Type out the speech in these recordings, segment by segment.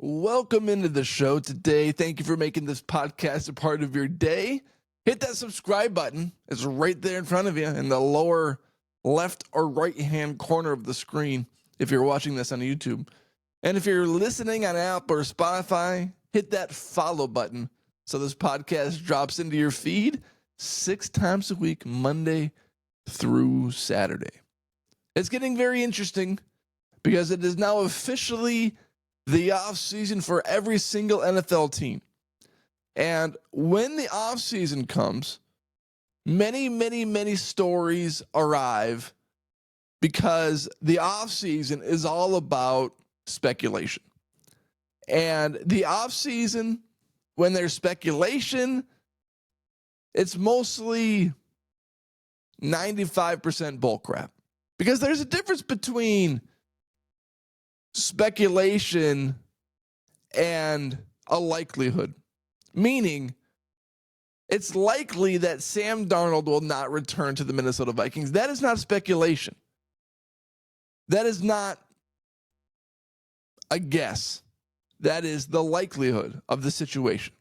Welcome into the show today. Thank you for making this podcast a part of your day. Hit that subscribe button. It's right there in front of you in the lower left or right hand corner of the screen if you're watching this on YouTube. And if you're listening on Apple or Spotify, hit that follow button so this podcast drops into your feed 6 times a week, Monday through Saturday. It's getting very interesting because it is now officially the offseason for every single NFL team. And when the offseason comes, many stories arrive because the offseason is all about speculation. And the offseason, when there's speculation, it's mostly 95% bullcrap. Because there's a difference between speculation and a likelihood. Meaning, it's likely that Sam Darnold will not return to the Minnesota Vikings. That is not speculation. That is not a guess. That is the likelihood of the situation.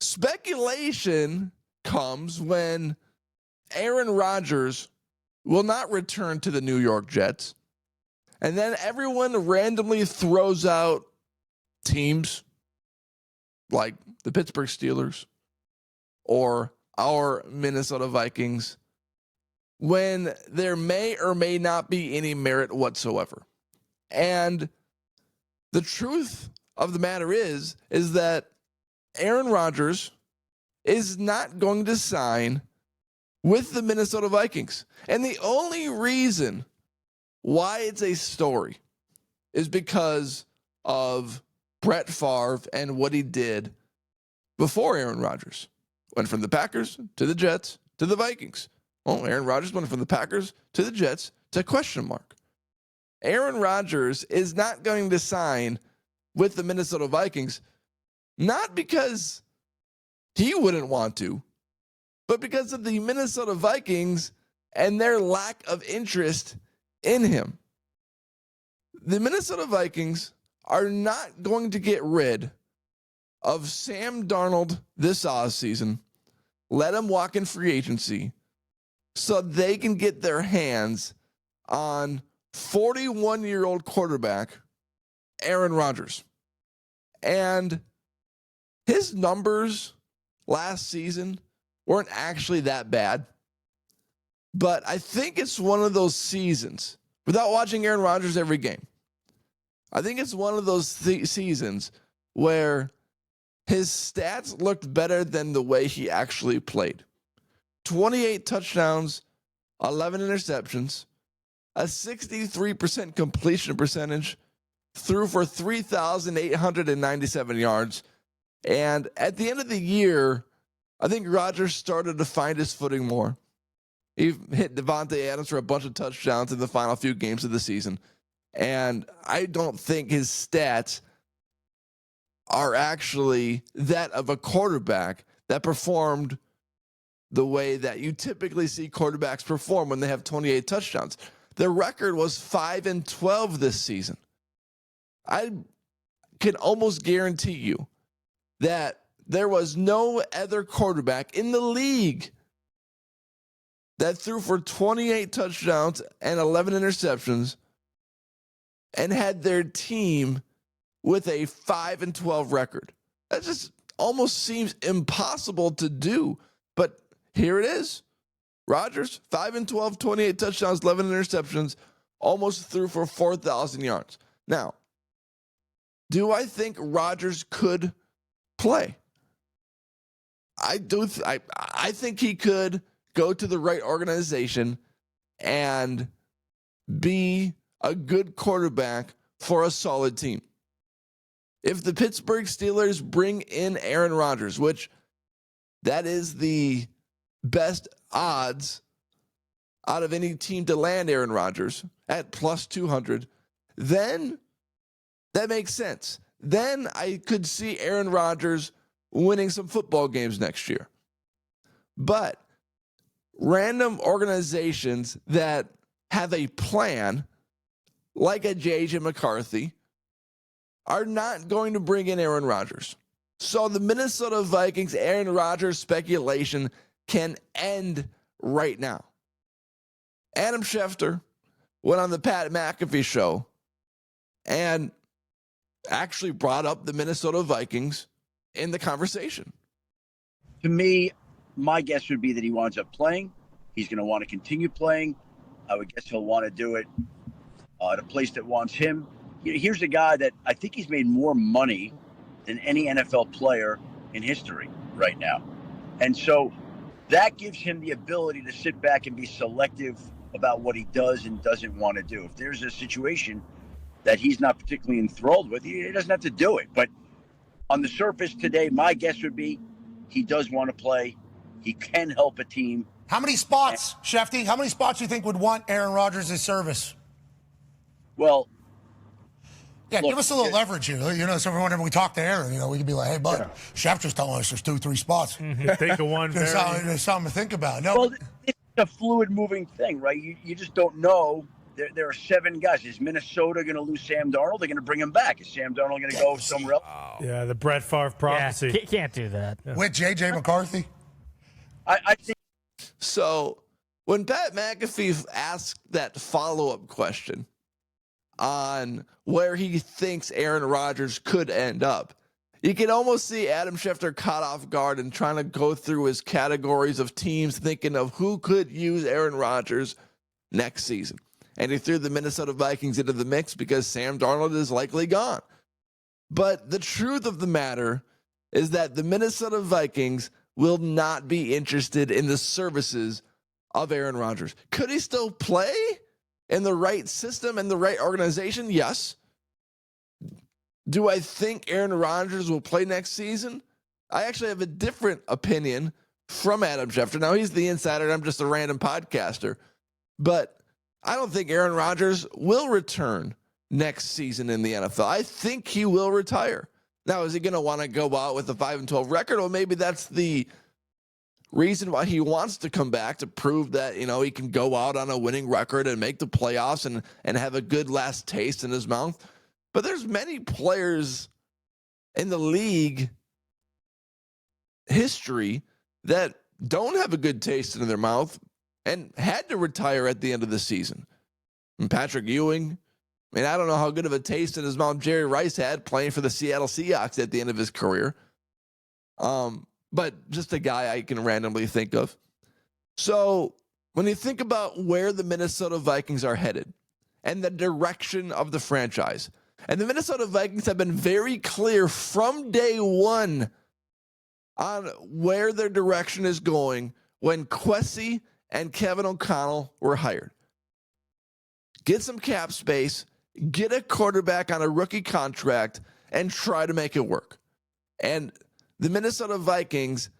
Speculation comes when Aaron Rodgers will not return to the New York Jets. And then everyone randomly throws out teams like the Pittsburgh Steelers or our Minnesota Vikings when there may or may not be any merit whatsoever. And the truth of the matter is that Aaron Rodgers is not going to sign with the Minnesota Vikings. And the only reason why it's a story is because of Brett Favre and what he did before Aaron Rodgers. Went from the Packers to the Jets to the Vikings. Well, Aaron Rodgers went from the Packers to the Jets to question mark. Aaron Rodgers is not going to sign with the Minnesota Vikings, not because he wouldn't want to, but because of the Minnesota Vikings and their lack of interest in him. The Minnesota Vikings are not going to get rid of Sam Darnold this offseason, let him walk in free agency, so they can get their hands on 41-year-old quarterback Aaron Rodgers. And his numbers last season weren't actually that bad. But I think it's one of those seasons, without watching Aaron Rodgers every game, I think it's one of those seasons where his stats looked better than the way he actually played. 28 touchdowns, 11 interceptions, a 63% completion percentage, threw for 3,897 yards. And at the end of the year, I think Rodgers started to find his footing more. He hit Devontae Adams for a bunch of touchdowns in the final few games of the season. And I don't think his stats are actually that of a quarterback that performed the way that you typically see quarterbacks perform when they have 28 touchdowns. Their record was 5-12 this season. I can almost guarantee you that there was no other quarterback in the league that threw for 28 touchdowns and 11 interceptions and had their team with a 5-12 record. That just almost seems impossible to do, but here it is. Rodgers, 5-12, 28 touchdowns, 11 interceptions, almost threw for 4,000 yards. Now, do I think Rodgers could play? I do. I think he could go to the right organization and be a good quarterback for a solid team. If the Pittsburgh Steelers bring in Aaron Rodgers, which that is the best odds out of any team to land Aaron Rodgers at plus 200, then that makes sense. Then I could see Aaron Rodgers winning some football games next year. But random organizations that have a plan, like a J.J. McCarthy, are not going to bring in Aaron Rodgers. So the Minnesota Vikings Aaron Rodgers speculation can end right now. Adam Schefter went on the Pat McAfee show and actually brought up the Minnesota Vikings in the conversation. To me, my guess would be that he winds up playing. He's going to want to continue playing. I would guess he'll want to do it at a place that wants him. Here's a guy that I think he's made more money than any NFL player in history right now. And so that gives him the ability to sit back and be selective about what he does and doesn't want to do. If there's a situation that he's not particularly enthralled with, he doesn't have to do it. But on the surface today, my guess would be he does want to play. He can help a team. How many spots, Schefty? How many spots do you think would want Aaron Rodgers' service? Well, yeah, look, give us a little leverage here. So whenever we talk to Aaron, we could be like, hey, bud, Schefter's telling us there's 2-3 spots. Think of one. There's something to think about. No, well, it's a fluid moving thing, right? You just don't know. There are 7 guys. Is Minnesota going to lose Sam Darnold? They're going to bring him back. Is Sam Darnold going to go somewhere else? Wow. Yeah, the Brett Favre prophecy. Yeah, can't do that. With J.J. McCarthy? I think. So when Pat McAfee asked that follow-up question on where he thinks Aaron Rodgers could end up, you can almost see Adam Schefter caught off guard and trying to go through his categories of teams, thinking of who could use Aaron Rodgers next season. And he threw the Minnesota Vikings into the mix because Sam Darnold is likely gone. But the truth of the matter is that the Minnesota Vikings will not be interested in the services of Aaron Rodgers. Could he still play in the right system and the right organization? Yes. Do I think Aaron Rodgers will play next season? I actually have a different opinion from Adam Schefter. Now, he's the insider, and I'm just a random podcaster. But I don't think Aaron Rodgers will return next season in the NFL. I think he will retire. Now, is he going to want to go out with a 5-12 record? Well, maybe that's the reason why he wants to come back, to prove that, he can go out on a winning record and make the playoffs and have a good last taste in his mouth. But there's many players in the league history that don't have a good taste in their mouth and had to retire at the end of the season. And Patrick Ewing, I don't know how good of a taste in his mouth Jerry Rice had playing for the Seattle Seahawks at the end of his career. But just a guy I can randomly think of. So when you think about where the Minnesota Vikings are headed and the direction of the franchise, and the Minnesota Vikings have been very clear from day one on where their direction is going when Kwesi and Kevin O'Connell were hired. Get some cap space, get a quarterback on a rookie contract, and try to make it work. And the Minnesota Vikings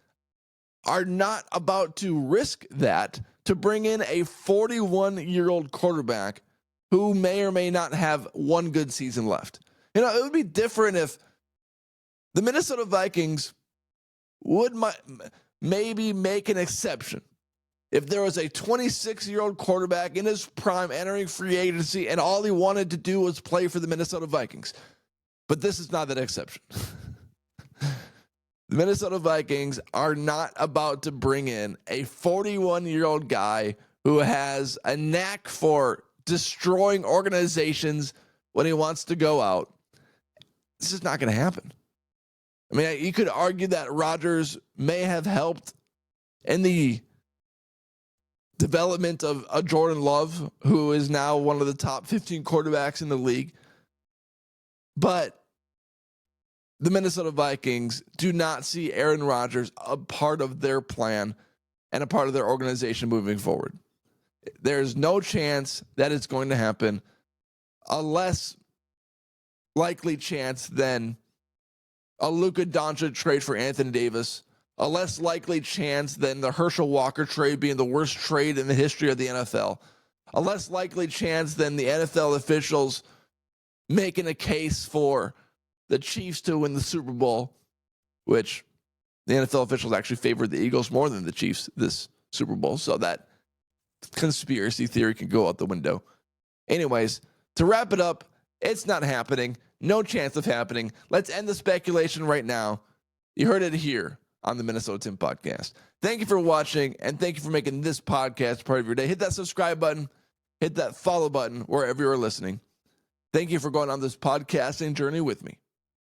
are not about to risk that to bring in a 41-year-old quarterback who may or may not have one good season left. It would be different if the Minnesota Vikings would maybe make an exception if there was a 26-year-old quarterback in his prime entering free agency and all he wanted to do was play for the Minnesota Vikings. But this is not that exception. The Minnesota Vikings are not about to bring in a 41-year-old guy who has a knack for destroying organizations when he wants to go out. This is not going to happen. You could argue that Rodgers may have helped in the development of a Jordan Love, who is now one of the top 15 quarterbacks in the league. But the Minnesota Vikings do not see Aaron Rodgers a part of their plan and a part of their organization moving forward. There's no chance that it's going to happen. A less likely chance than a Luka Doncic trade for Anthony Davis. A less likely chance than the Herschel Walker trade being the worst trade in the history of the NFL. A less likely chance than the NFL officials making a case for the Chiefs to win the Super Bowl, which the NFL officials actually favored the Eagles more than the Chiefs this Super Bowl. So that conspiracy theory can go out the window. Anyways, to wrap it up, it's not happening. No chance of happening. Let's end the speculation right now. You heard it here on the Minnesota Tim Podcast. Thank you for watching, and thank you for making this podcast part of your day. Hit that subscribe button. Hit that follow button wherever you're listening. Thank you for going on this podcasting journey with me.